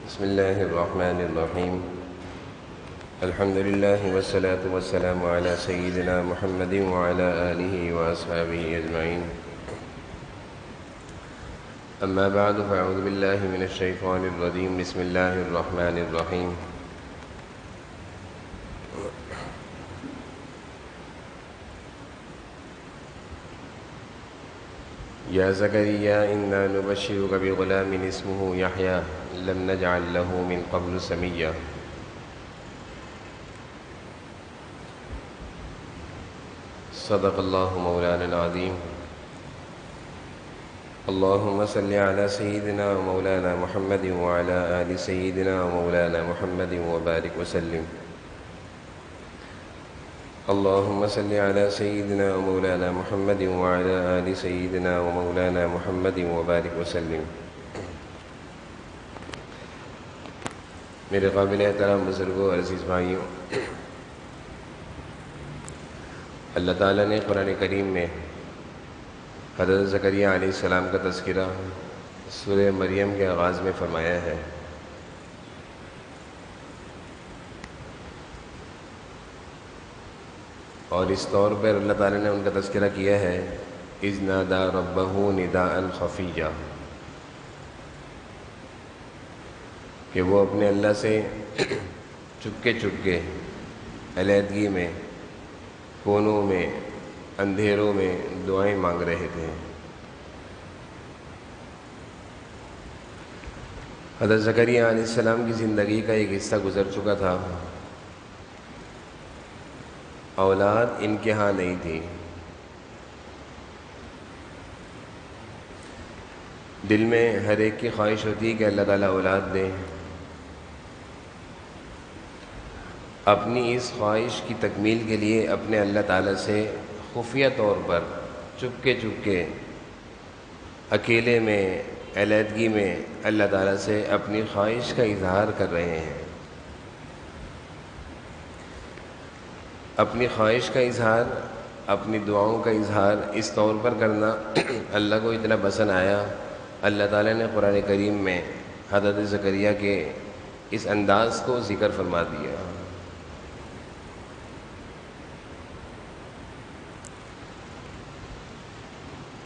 بسم الله الرحمن الرحيم. الحمد لله والصلاة والسلام على سيدنا محمد وعلى آله وأصحابه أجمعين. أما بعد فأعوذ بالله من الشيطان الرجيم. بسم الله الرحمن الرحيم. يا زكريا إنا نبشرك بغلام اسمه يحيى لم نجعل له من قبل سميا. صدق الله مولانا العظيم. اللهم صل على سيدنا ومولانا محمد وعلى آل سيدنا ومولانا محمد وبارك وسلم. اللهم صل على سيدنا ومولانا محمد وعلى آل سيدنا ومولانا محمد وبارك وسلم. میرے قابل احترام بزرگوں، عزیز بھائیوں، اللہ تعالیٰ نے قرآن کریم میں حضرت زکریہ علیہ السلام کا تذکرہ سورہ مریم کے آغاز میں فرمایا ہے. اور اس طور پر اللہ تعالیٰ نے ان کا تذکرہ کیا ہے اذ نادى ربه نداء خفیا، کہ وہ اپنے اللہ سے چپکے چپکے علیحدگی میں، کونوں میں، اندھیروں میں دعائیں مانگ رہے تھے. حضرت زکریہ علیہ السلام کی زندگی کا ایک حصہ گزر چکا تھا. اولاد ان کے ہاں نہیں تھی. دل میں ہر ایک کی خواہش ہوتی ہے کہ اللہ تعالیٰ اولاد دے. اپنی اس خواہش کی تکمیل کے لیے اپنے اللہ تعالیٰ سے خفیہ طور پر چپکے چپکے اکیلے میں، علیحدگی میں اللہ تعالیٰ سے اپنی خواہش کا اظہار کر رہے ہیں. اپنی خواہش کا اظہار، اپنی دعاؤں کا اظہار اس طور پر کرنا اللہ کو اتنا پسند آیا. اللہ تعالیٰ نے قرآن کریم میں حضرت زکریہ کے اس انداز کو ذکر فرما دیا.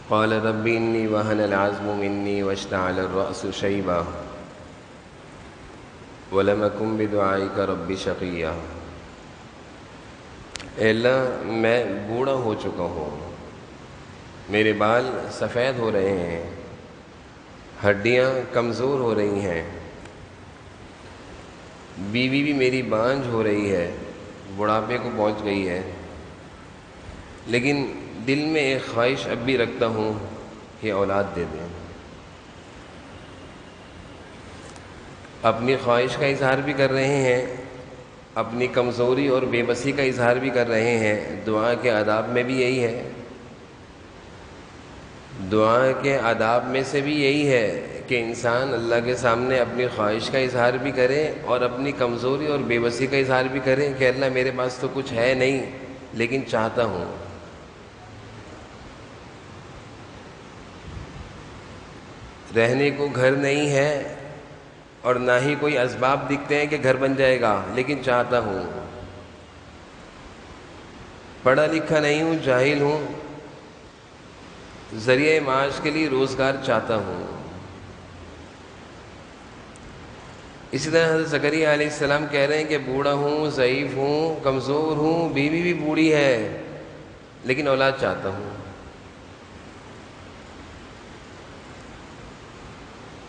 قال رب انی وہن العظم منی واشتعل الرأس شیبا ولم اکن بدعائک رب شقیا. اے اللہ، میں بوڑھا ہو چکا ہوں، میرے بال سفید ہو رہے ہیں، ہڈیاں کمزور ہو رہی ہیں، بیوی بھی میری بانجھ ہو رہی ہے، بڑھاپے کو پہنچ گئی ہے، لیکن دل میں ایک خواہش اب بھی رکھتا ہوں کہ اولاد دے دیں. اپنی خواہش کا اظہار بھی کر رہے ہیں، اپنی کمزوری اور بے بسی کا اظہار بھی کر رہے ہیں. دعا کے آداب میں بھی یہی ہے. دعا کے آداب میں سے بھی یہی ہے کہ انسان اللہ کے سامنے اپنی خواہش کا اظہار بھی کرے اور اپنی کمزوری اور بے بسی کا اظہار بھی کرے کہ اللہ میرے پاس تو کچھ ہے نہیں، لیکن چاہتا ہوں. رہنے کو گھر نہیں ہے اور نہ ہی کوئی اسباب دکھتے ہیں کہ گھر بن جائے گا، لیکن چاہتا ہوں. پڑھا لکھا نہیں ہوں، جاہل ہوں، ذریعہ معاش کے لیے روزگار چاہتا ہوں. اسی طرح حضرت زکریہ علیہ السلام کہہ رہے ہیں کہ بوڑھا ہوں، ضعیف ہوں، کمزور ہوں، بیوی بھی بوڑھی ہے، لیکن اولاد چاہتا ہوں.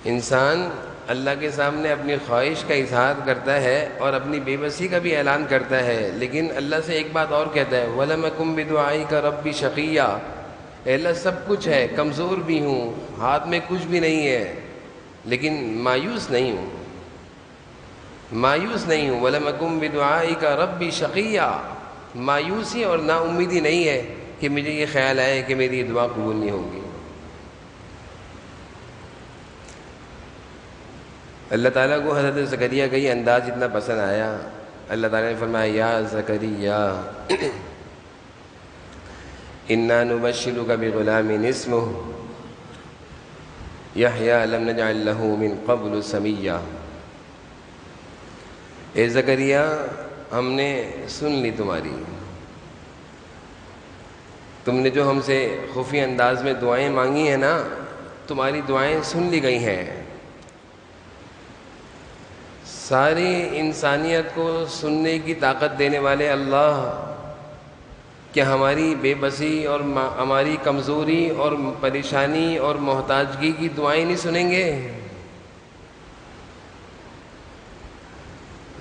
انسان اللہ کے سامنے اپنی خواہش کا اظہار کرتا ہے اور اپنی بے بسی کا بھی اعلان کرتا ہے، لیکن اللہ سے ایک بات اور کہتا ہے وَلَمْ أَكُنْ بِدُعَائِكَ رَبِّ شَقِيًّا. اے اللہ سب کچھ ہے، کمزور بھی ہوں، ہاتھ میں کچھ بھی نہیں ہے، لیکن مایوس نہیں ہوں. مایوس نہیں ہوں. وَلَمْ أَكُنْ بِدُعَائِكَ رَبِّ شَقِيًّا. مایوسی اور نا امیدی نہیں ہے کہ مجھے یہ خیال آئے کہ میری یہ دعا قبول نہیں ہوگی. اللہ تعالیٰ کو حضرت زکریہ کا یہ انداز اتنا پسند آیا. اللہ تعالیٰ نے فرمایا یا زکریہ انا نبشرک بغلام اسمہ یحییٰ لم نجعل له من قبل سمیا. اے زکریا ہم نے سن لی تمہاری، تم نے جو ہم سے خفی انداز میں دعائیں مانگی ہیں نا، تمہاری دعائیں سن لی گئی ہیں۔ ساری انسانیت کو سننے کی طاقت دینے والے اللہ کیا ہماری بے بسی اور ہماری کمزوری اور پریشانی اور محتاجگی کی دعائیں نہیں سنیں گے؟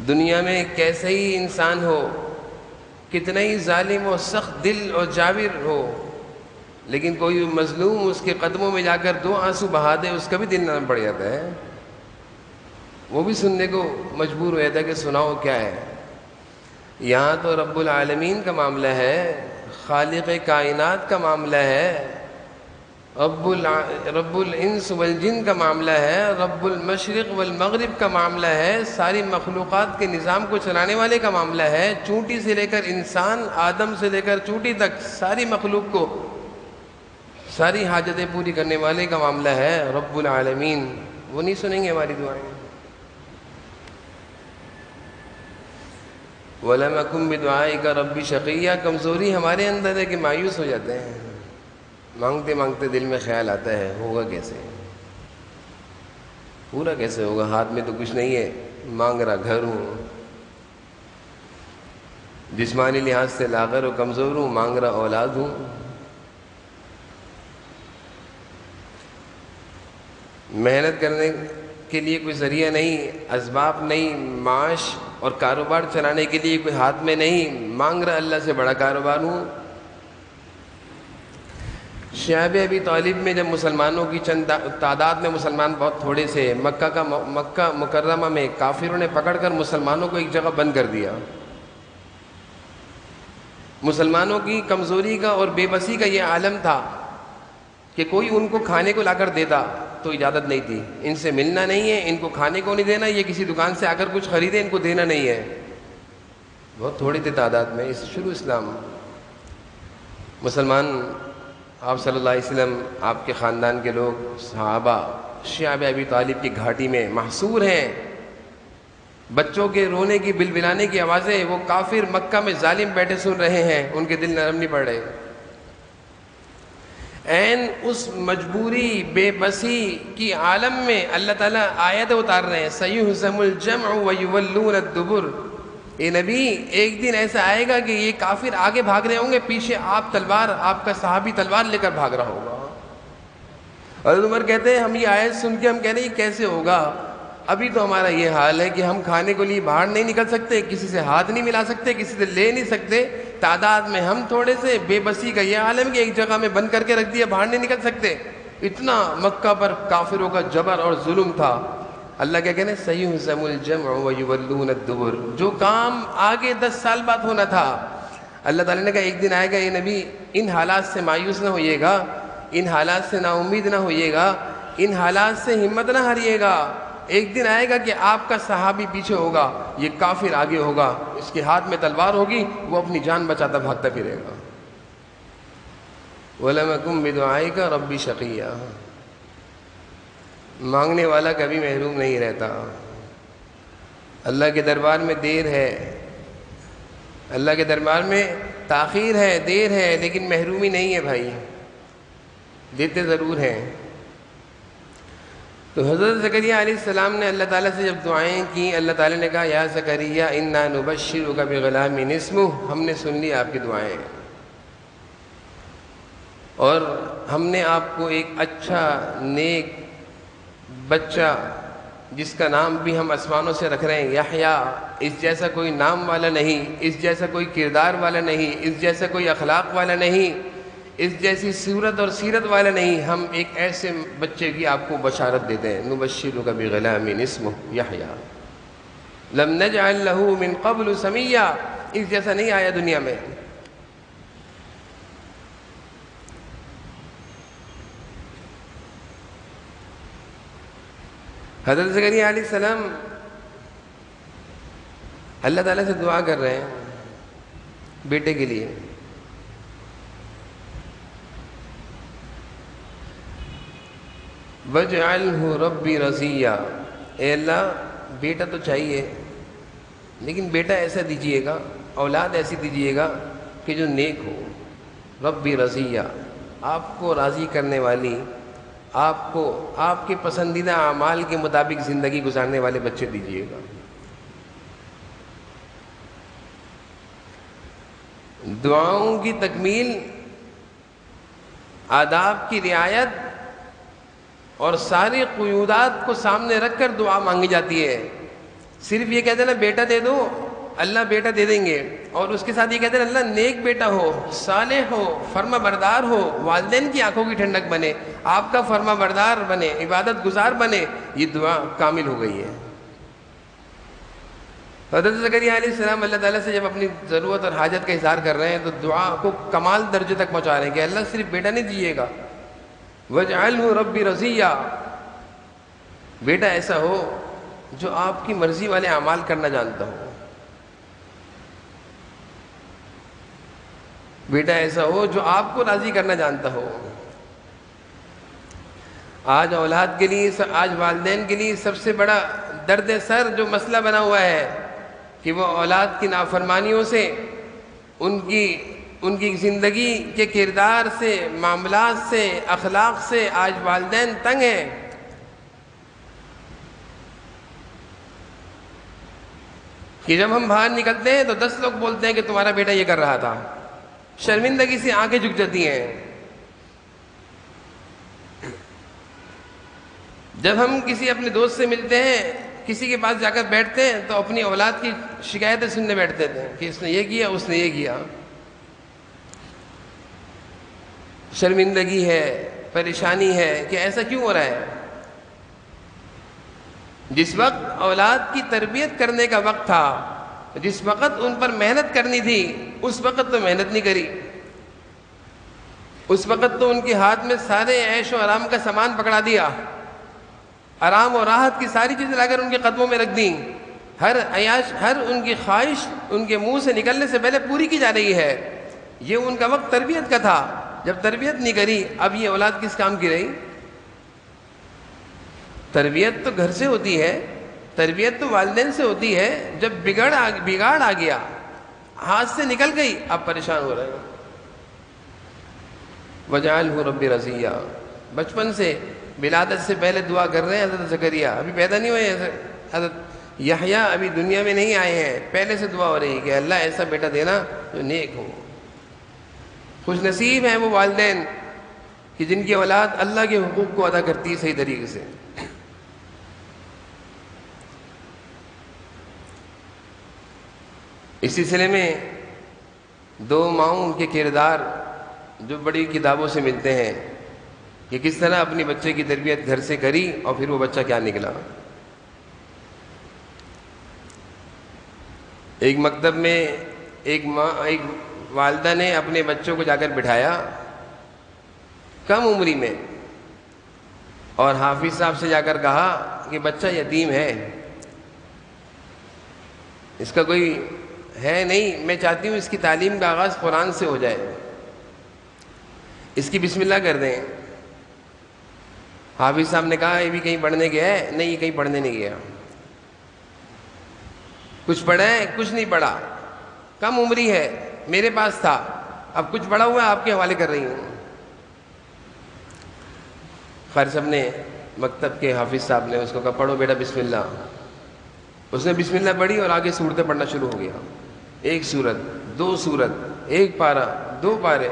دنیا میں کیسے ہی انسان ہو، کتنا ہی ظالم و سخت دل اور جابر ہو، لیکن کوئی مظلوم اس کے قدموں میں جا کر 2 آنسو بہا دے، اس کا بھی دل نرم پڑ جاتا ہے، وہ بھی سننے کو مجبور ہو جاتا ہے کہ سناؤ کیا ہے۔ یہاں تو رب العالمین کا معاملہ ہے، خالق کائنات کا معاملہ ہے، رب الانس والجن کا معاملہ ہے، رب المشرق والمغرب کا معاملہ ہے، ساری مخلوقات کے نظام کو چلانے والے کا معاملہ ہے، چونٹی سے لے کر انسان، آدم سے لے کر چونٹی تک ساری مخلوق کو ساری حاجتیں پوری کرنے والے کا معاملہ ہے رب العالمین۔ وہ نہیں سنیں گے ہماری دعائیں؟ وَلَمْ أَكُنْ بِدُعَائِكَ رَبِّ شَقِيًّا، کمزوری ہمارے اندر ہے کہ مایوس ہو جاتے ہیں، مانگتے مانگتے دل میں خیال آتا ہے ہوگا کیسے، پورا کیسے ہوگا، ہاتھ میں تو کچھ نہیں ہے، مانگ رہا گھر ہوں، جسمانی لحاظ سے لاغر و کمزور ہوں، مانگ رہا اولاد ہوں، محنت کرنے کے لیے کوئی ذریعہ نہیں، اسباب نہیں، معاش اور کاروبار چلانے کے لیے کوئی ہاتھ میں نہیں، مانگ رہا اللہ سے بڑا کاروبار ہوں۔ شعیب ابی طالب میں جب مسلمانوں کی چند تعداد میں مسلمان بہت تھوڑے سے، مکہ مکرمہ میں کافروں نے پکڑ کر مسلمانوں کو ایک جگہ بند کر دیا۔ مسلمانوں کی کمزوری کا اور بے بسی کا یہ عالم تھا کہ کوئی ان کو کھانے کو لا کر دیتا تو اجازت نہیں تھی، ان سے ملنا نہیں ہے، ان کو کھانے کو نہیں دینا، یہ کسی دکان سے آ کر کچھ خریدے، ان کو دینا نہیں ہے۔ بہت تھوڑی تھی تعداد میں شروع اسلام۔ مسلمان آپ صلی اللہ علیہ وسلم، آپ کے خاندان کے لوگ، صحابہ شعیب ابی طالب کی گھاٹی میں محصور ہیں، بچوں کے رونے کی بلبلانے کی آوازیں وہ کافر مکہ میں ظالم بیٹھے سن رہے ہیں، ان کے دل نرم نہیں پڑ رہے۔ عین اس مجبوری بے بسی کی عالم میں اللہ تعالیٰ آیت اتار رہے ہیں، سَيُهْزَمُ الْجَمْعُ وَيُوَلُّونَ الدُّبُرَ۔ اے نبی ایک دن ایسا آئے گا کہ یہ کافر آگے بھاگ رہے ہوں گے، پیچھے آپ تلوار، آپ کا صحابی تلوار لے کر بھاگ رہا ہوگا۔ حضرت عمر کہتے ہیں ہم یہ آیت سن کے ہم کہہ رہے ہیں یہ کیسے ہوگا؟ ابھی تو ہمارا یہ حال ہے کہ ہم کھانے کے لیے باہر نہیں نکل سکتے، کسی سے ہاتھ نہیں ملا سکتے، کسی سے لے نہیں سکتے، تعداد میں ہم تھوڑے سے، بے بسی کا یہ عالم کہ ایک جگہ میں بند کر کے رکھ دیا، باہر نہیں نکل سکتے۔ اتنا مکہ پر کافروں کا جبر اور ظلم تھا۔ اللہ کیا کہنے، سَيُهْزَمُ الْجَمْعُ وَيُوَلُّونَ الدُّبُرَ، جو کام آگے 10 سال بعد ہونا تھا، اللہ تعالیٰ نے کہا ایک دن آئے گا، یہ نبی ان حالات سے مایوس نہ ہوئیے گا، ان حالات سے نا امید نہ ہوئیے گا، ان حالات سے ہمت نہ ہاریے گا۔ ایک دن آئے گا کہ آپ کا صحابی پیچھے ہوگا، یہ کافر آگے ہوگا، اس کے ہاتھ میں تلوار ہوگی، وہ اپنی جان بچاتا بھاگتا پھرے گا۔ وَلَمْ أَكُنْ بِدُعَائِكَ رَبِّ شَقِيًّا، مانگنے والا کبھی محروم نہیں رہتا۔ اللہ کے دربار میں دیر ہے، اللہ کے دربار میں تاخیر ہے، دیر ہے، لیکن محرومی نہیں ہے بھائی، دیتے ضرور ہیں۔ تو حضرت زکریا علیہ السلام نے اللہ تعالیٰ سے جب دعائیں کی، اللہ تعالیٰ نے کہا یا زکریا انا نبشرک بغلام اسمہ، ہم نے سن لی آپ کی دعائیں اور ہم نے آپ کو ایک اچھا نیک بچہ جس کا نام بھی ہم آسمانوں سے رکھ رہے ہیں یحییٰ، اس جیسا کوئی نام والا نہیں، اس جیسا کوئی کردار والا نہیں، اس جیسا کوئی اخلاق والا نہیں، اس جیسی صورت اور سیرت والا نہیں، ہم ایک ایسے بچے کی آپ کو بشارت دیتے ہیں، نبشرک بغلام اسمہ یحییٰ لم نجعل له من قبل سمیا، اس جیسا نہیں آیا دنیا میں۔ حضرت زکریا علیہ السلام اللہ تعالیٰ سے دعا کر رہے ہیں بیٹے کے لیے، وَاجْعَلْهُ رَبِّ رَضِيًّا، اے اللہ بیٹا تو چاہیے، لیکن بیٹا ایسا دیجئے گا، اولاد ایسی دیجئے گا کہ جو نیک ہو، ربی رضیہ، آپ کو راضی کرنے والی، آپ کو آپ کے پسندیدہ اعمال کے مطابق زندگی گزارنے والے بچے دیجئے گا۔ دعاؤں کی تکمیل، آداب کی رعایت اور سارے قیودات کو سامنے رکھ کر دعا مانگی جاتی ہے۔ صرف یہ کہتے ہیں نا بیٹا دے دو، اللہ بیٹا دے دیں گے، اور اس کے ساتھ یہ کہتے ہیں اللہ نیک بیٹا ہو، صالح ہو، فرما بردار ہو، والدین کی آنکھوں کی ٹھنڈک بنے، آپ کا فرما بردار بنے، عبادت گزار بنے، یہ دعا کامل ہو گئی ہے۔ حضرت زکریہ علیہ السلام اللہ تعالیٰ سے جب اپنی ضرورت اور حاجت کا اظہار کر رہے ہیں تو دعا کو کمال درجے تک پہنچا رہے ہیں کہ اللہ صرف بیٹا نہیں دیجیے گا، وَاجْعَلْهُ رَبِّ رَضِيًّا، بیٹا ایسا ہو جو آپ کی مرضی والے اعمال کرنا جانتا ہو، بیٹا ایسا ہو جو آپ کو راضی کرنا جانتا ہو۔ آج اولاد کے لیے، آج والدین کے لیے سب سے بڑا درد سر جو مسئلہ بنا ہوا ہے کہ وہ اولاد کی نافرمانیوں سے، ان کی زندگی کے کردار سے، معاملات سے، اخلاق سے آج والدین تنگ ہیں۔ کہ جب ہم باہر نکلتے ہیں تو 10 لوگ بولتے ہیں کہ تمہارا بیٹا یہ کر رہا تھا، شرمندگی سے آنکھیں جھک جاتی ہیں۔ جب ہم کسی اپنے دوست سے ملتے ہیں، کسی کے پاس جا کر بیٹھتے ہیں تو اپنی اولاد کی شکایتیں سننے بیٹھتے تھے کہ اس نے یہ کیا، اس نے یہ کیا۔ شرمندگی ہے، پریشانی ہے کہ ایسا کیوں ہو رہا ہے۔ جس وقت اولاد کی تربیت کرنے کا وقت تھا، جس وقت ان پر محنت کرنی تھی، اس وقت تو محنت نہیں کری، اس وقت تو ان کے ہاتھ میں سارے عیش و آرام کا سامان پکڑا دیا، آرام و راحت کی ساری چیزیں لا کر ان کے قدموں میں رکھ دیں، ہر عیاش، ہر ان کی خواہش ان کے منہ سے نکلنے سے پہلے پوری کی جا رہی ہے۔ یہ ان کا وقت تربیت کا تھا، جب تربیت نہیں کری اب یہ اولاد کس کام کی رہی۔ تربیت تو گھر سے ہوتی ہے، تربیت تو والدین سے ہوتی ہے۔ جب بگاڑ آ گیا، ہاتھ سے نکل گئی، اب پریشان ہو رہے ہیں۔ وَجَعَلْهُ رَبِّ رَضِيًّا، بچپن سے ولادت سے پہلے دعا کر رہے ہیں حضرت زکریا، ابھی پیدا نہیں ہوئے ہیں، حضرت یحییٰ ابھی دنیا میں نہیں آئے ہیں، پہلے سے دعا ہو رہی ہے کہ اللہ ایسا بیٹا دینا جو نیک ہو۔ خوش نصیب ہیں وہ والدین کہ جن کی اولاد اللہ کے حقوق کو ادا کرتی ہے صحیح طریقے سے۔ اس سلسلے میں دو ماؤں کے کردار جو بڑی کتابوں سے ملتے ہیں کہ کس طرح اپنی بچے کی تربیت گھر سے کری اور پھر وہ بچہ کیا نکلا۔ ایک مکتب میں ایک والدہ نے اپنے بچوں کو جا کر بٹھایا کم عمری میں، اور حافظ صاحب سے جا کر کہا کہ بچہ یتیم ہے، اس کا کوئی ہے نہیں، میں چاہتی ہوں اس کی تعلیم کا آغاز قرآن سے ہو جائے، اس کی بسم اللہ کر دیں۔ حافظ صاحب نے کہا یہ بھی کہیں پڑھنے گیا ہے؟ نہیں، یہ کہیں پڑھنے نہیں گیا۔ کچھ پڑھا ہے؟ کچھ نہیں پڑھا، کم عمری ہے، میرے پاس تھا، اب کچھ پڑھا ہوا ہے آپ کے حوالے کر رہی ہوں۔ خیر صاحب نے، مکتب کے حافظ صاحب نے اس کو کہا پڑھو بیٹا بسم اللہ۔ اس نے بسم اللہ پڑھی اور آگے سورتیں پڑھنا شروع ہو گیا، ایک سورت، دو سورت، ایک پارہ، دو پارے،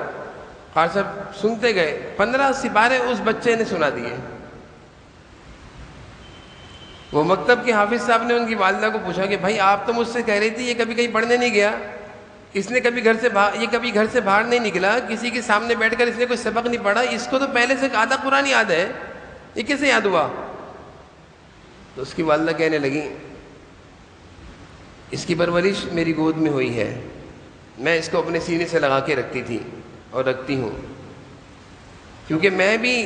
خیر صاحب سنتے گئے، 15 سپارے اس بچے نے سنا دیے۔ وہ مکتب کے حافظ صاحب نے ان کی والدہ کو پوچھا کہ بھائی آپ تو مجھ سے کہہ رہی تھی یہ کبھی کہیں پڑھنے نہیں گیا، اس نے کبھی گھر سے باہر نہیں نکلا، کسی کے سامنے بیٹھ کر اس نے کوئی سبق نہیں پڑھا، اس کو تو پہلے سے آدھا قرآن یاد ہے، یہ کیسے یاد ہوا؟ تو اس کی والدہ کہنے لگی اس کی پرورش میری گود میں ہوئی ہے، میں اس کو اپنے سینے سے لگا کے رکھتی تھی اور رکھتی ہوں، کیونکہ میں بھی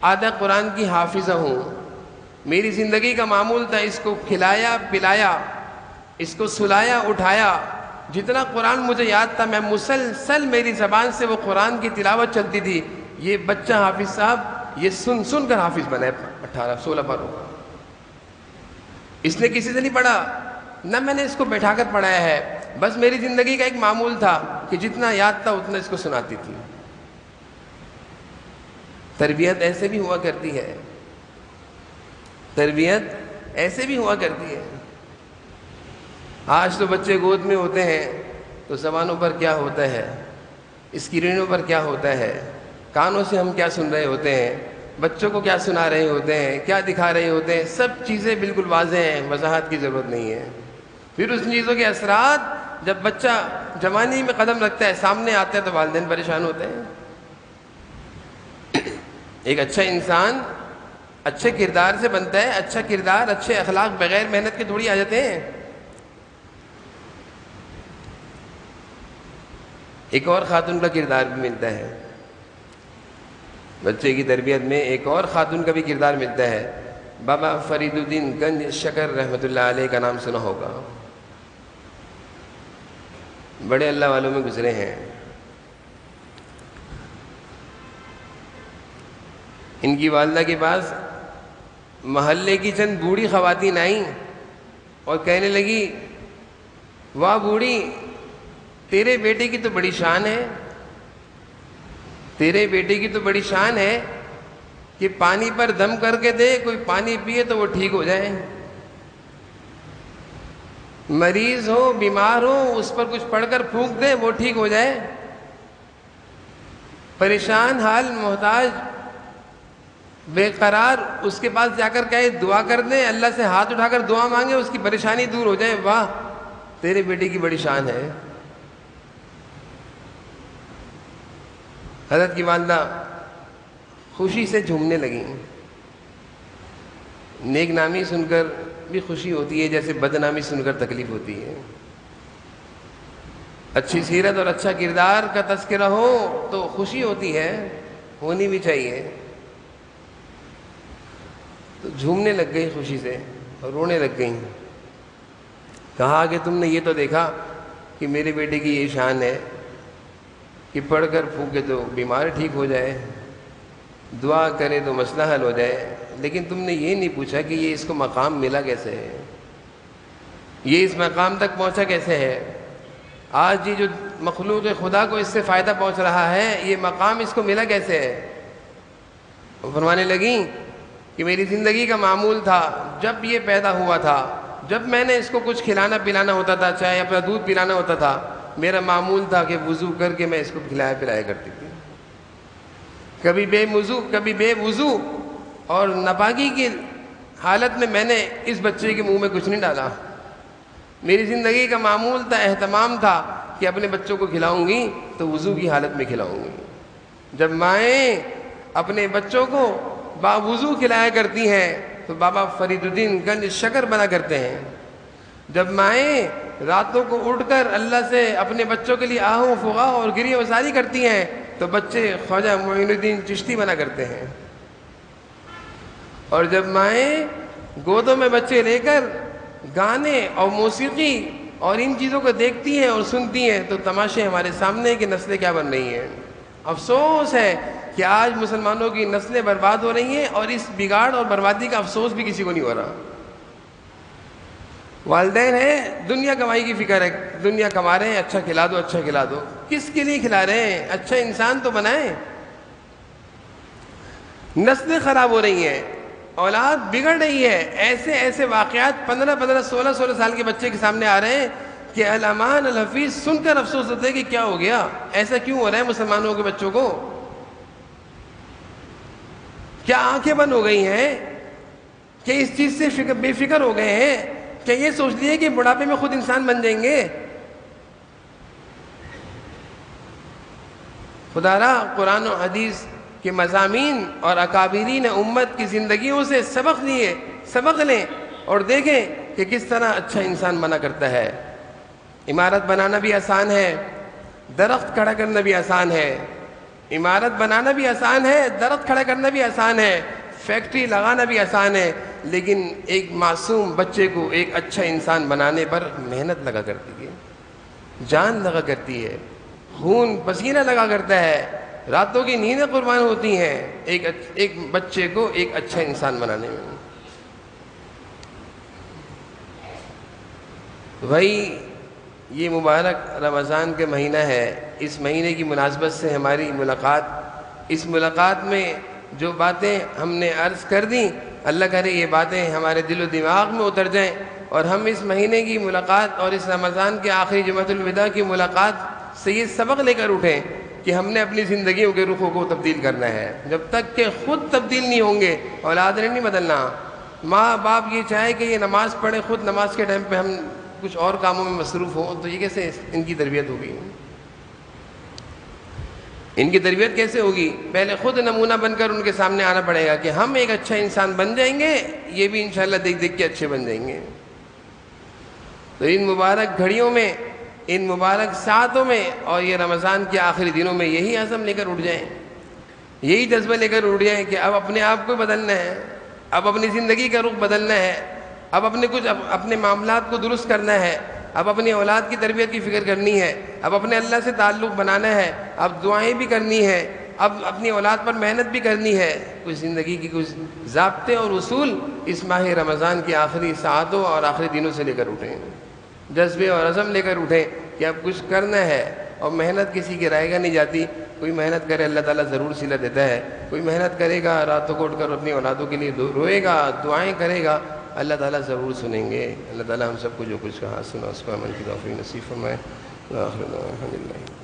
آدھا قرآن کی حافظہ ہوں، میری زندگی کا معمول تھا اس کو کھلایا پلایا، اس کو سلایا اٹھایا، جتنا قرآن مجھے یاد تھا میں مسلسل میری زبان سے وہ قرآن کی تلاوت چلتی تھی۔ یہ بچہ حافظ صاحب یہ سن کر حافظ بنا ہے، 18-16 پاروں کا، اس نے کسی سے نہیں پڑھا، نہ میں نے اس کو بیٹھا کر پڑھایا ہے، بس میری زندگی کا ایک معمول تھا کہ جتنا یاد تھا اتنا اس کو سناتی تھی۔ تربیت ایسے بھی ہوا کرتی ہے، تربیت ایسے بھی ہوا کرتی ہے۔ آج تو بچے گود میں ہوتے ہیں تو زبانوں پر کیا ہوتا ہے، اسکرینوں پر کیا ہوتا ہے، کانوں سے ہم کیا سن رہے ہوتے ہیں، بچوں کو کیا سنا رہے ہوتے ہیں، کیا دکھا رہے ہوتے ہیں، سب چیزیں بالکل واضح ہیں، وضاحت کی ضرورت نہیں ہے۔ پھر اس چیزوں کے اثرات جب بچہ جوانی میں قدم رکھتا ہے، سامنے آتے ہیں، تو والدین پریشان ہوتے ہیں۔ ایک اچھا انسان اچھے کردار سے بنتا ہے، اچھا کردار، اچھے اخلاق بغیر محنت کے تھوڑی آ جاتے ہیں۔ ایک اور خاتون کا کردار بھی ملتا ہے بچے کی تربیت میں، ایک اور خاتون کا بھی کردار ملتا ہے۔ بابا فرید الدین گنج شکر رحمۃ اللہ علیہ کا نام سنا ہوگا، بڑے اللہ والوں میں گزرے ہیں۔ ان کی والدہ کے پاس محلے کی چند بوڑھی خواتین آئیں اور کہنے لگی، واہ بوڑھی، تیرے بیٹے کی تو بڑی شان ہے، تیرے بیٹے کی تو بڑی شان ہے کہ پانی پر دم کر کے دے، کوئی پانی پیے تو وہ ٹھیک ہو جائے، مریض ہو، بیمار ہو، اس پر کچھ پڑھ کر پھونک دے وہ ٹھیک ہو جائے، پریشان حال، محتاج، بے قرار، اس کے پاس جا کر کہے دعا کر دیں، اللہ سے ہاتھ اٹھا کر دعا مانگے، اس کی پریشانی دور ہو جائے۔ واہ، تیرے بیٹے کی بڑی شان ہے۔ حضرت کی والدہ خوشی سے جھومنے لگیں۔ نیک نامی سن کر بھی خوشی ہوتی ہے جیسے بدنامی سن کر تکلیف ہوتی ہے۔ اچھی سیرت اور اچھا کردار کا تذکرہ ہو تو خوشی ہوتی ہے، ہونی بھی چاہیے۔ تو جھومنے لگ گئی خوشی سے اور رونے لگ گئیں۔ کہا کہ تم نے یہ تو دیکھا کہ میرے بیٹے کی یہ شان ہے کہ پڑھ کر پھونکے تو بیمار ٹھیک ہو جائے، دعا کرے تو مسئلہ حل ہو جائے، لیکن تم نے یہ نہیں پوچھا کہ یہ اس کو مقام ملا کیسے ہے، یہ اس مقام تک پہنچا کیسے ہے۔ آج یہ جو مخلوق خدا کو اس سے فائدہ پہنچ رہا ہے، یہ مقام اس کو ملا کیسے ہے۔ وہ فرمانے لگیں کہ میری زندگی کا معمول تھا، جب یہ پیدا ہوا تھا، جب میں نے اس کو کچھ کھلانا پلانا ہوتا تھا، چاہے اپنا دودھ پلانا ہوتا تھا، میرا معمول تھا کہ وضو کر کے میں اس کو کھلایا پلایا کرتی تھی۔ کبھی بے وضو اور ناپاکی کی حالت میں نے اس بچے کے منہ میں کچھ نہیں ڈالا۔ میری زندگی کا معمول تھا، اہتمام تھا کہ اپنے بچوں کو کھلاؤں گی تو وضو کی حالت میں کھلاؤں گی۔ جب مائیں اپنے بچوں کو باوضو کھلایا کرتی ہیں تو بابا فرید الدین گنج شکر بنا کرتے ہیں۔ جب مائیں راتوں کو اٹھ کر اللہ سے اپنے بچوں کے لیے آہو فغاں اور گریہ وزاری کرتی ہیں تو بچے خواجہ معین الدین چشتی بنا کرتے ہیں۔ اور جب مائیں گودوں میں بچے لے کر گانے اور موسیقی اور ان چیزوں کو دیکھتی ہیں اور سنتی ہیں تو تماشے ہمارے سامنے کی نسلیں کیا بن رہی ہیں۔ افسوس ہے کہ آج مسلمانوں کی نسلیں برباد ہو رہی ہیں اور اس بگاڑ اور بربادی کا افسوس بھی کسی کو نہیں ہو رہا۔ والدین ہیں، دنیا کمائی کی فکر ہے، دنیا کما رہے ہیں، اچھا کھلا دو، اچھا کھلا دو۔ کس کے لیے کھلا رہے ہیں؟ اچھا انسان تو بنائیں۔ نسلیں خراب ہو رہی ہیں، اولاد بگڑ رہی ہے۔ ایسے واقعات 15 16 سال کے بچے کے سامنے آ رہے ہیں کہ الامان الحفیظ سن کر افسوس ہوتا ہے کہ کیا ہو گیا، ایسا کیوں ہو رہا ہے مسلمانوں کے بچوں کو؟ کیا آنکھیں بند ہو گئی ہیں کہ اس چیز سے بے فکر ہو گئے ہیں کہ یہ سوچ لیے کہ بڑھاپے میں خود انسان بن جائیں گے؟ خدا را قرآن و حدیث کے مضامین اور اکابرین امت کی زندگیوں سے سبق لیں اور دیکھیں کہ کس طرح اچھا انسان بنا کرتا ہے۔ عمارت بنانا بھی آسان ہے، درخت کھڑا کرنا بھی آسان ہے۔ عمارت بنانا بھی آسان ہے، درخت کھڑا کرنا بھی آسان ہے، فیکٹری لگانا بھی آسان ہے، لیکن ایک معصوم بچے کو ایک اچھا انسان بنانے پر محنت لگا کرتی ہے، جان لگا کرتی ہے، خون پسینہ لگا کرتا ہے، راتوں کی نیندیں قربان ہوتی ہیں ایک بچے کو ایک اچھا انسان بنانے میں۔ وہی یہ مبارک رمضان کے مہینہ ہے، اس مہینے کی مناسبت سے ہماری ملاقات، اس ملاقات میں جو باتیں ہم نے عرض کر دیں، اللہ کرے یہ باتیں ہمارے دل و دماغ میں اتر جائیں، اور ہم اس مہینے کی ملاقات اور اس رمضان کے آخری جمعۃ الوداع کی ملاقات سے یہ سبق لے کر اٹھیں کہ ہم نے اپنی زندگیوں کے رخوں کو تبدیل کرنا ہے۔ جب تک کہ خود تبدیل نہیں ہوں گے، اولاد نے نہیں بدلنا۔ ماں باپ یہ چاہے کہ یہ نماز پڑھے، خود نماز کے ٹائم پہ ہم کچھ اور کاموں میں مصروف ہوں، تو یہ کیسے ان کی تربیت ہوگی؟ ان کی تربیت کیسے ہوگی؟ پہلے خود نمونہ بن کر ان کے سامنے آنا پڑے گا کہ ہم ایک اچھا انسان بن جائیں گے، یہ بھی انشاءاللہ دیکھ دیکھ کے اچھے بن جائیں گے۔ تو ان مبارک گھڑیوں میں، ان مبارک ساعتوں میں اور یہ رمضان کے آخری دنوں میں یہی عزم لے کر اٹھ جائیں، یہی جذبہ لے کر اٹھ جائیں کہ اب اپنے آپ کو بدلنا ہے، اب اپنی زندگی کا رخ بدلنا ہے، اب اپنے معاملات کو درست کرنا ہے، اب اپنی اولاد کی تربیت کی فکر کرنی ہے، اب اپنے اللہ سے تعلق بنانا ہے، اب دعائیں بھی کرنی ہے، اب اپنی اولاد پر محنت بھی کرنی ہے۔ کچھ زندگی کی کچھ ضابطے اور اصول اس ماہ رمضان کی آخری ساعتوں اور آخری دنوں سے لے کر اٹھیں، جذبے اور عزم لے کر اٹھیں کہ اب کچھ کرنا ہے۔ اور محنت کسی کی رائے گا نہیں جاتی، کوئی محنت کرے اللہ تعالیٰ ضرور صلہ دیتا ہے، کوئی محنت کرے گا راتوں کو اٹھ کر اپنی اولادوں کے لیے روئے گا، دعائیں کرے گا، اللہ تعالیٰ ضرور سنیں گے۔ اللہ تعالیٰ ہم سب کو جو کچھ کہا سنا اس کو عمل کی توفیق نصیب فرمائے۔ آخر دعوانا الحمدللہ۔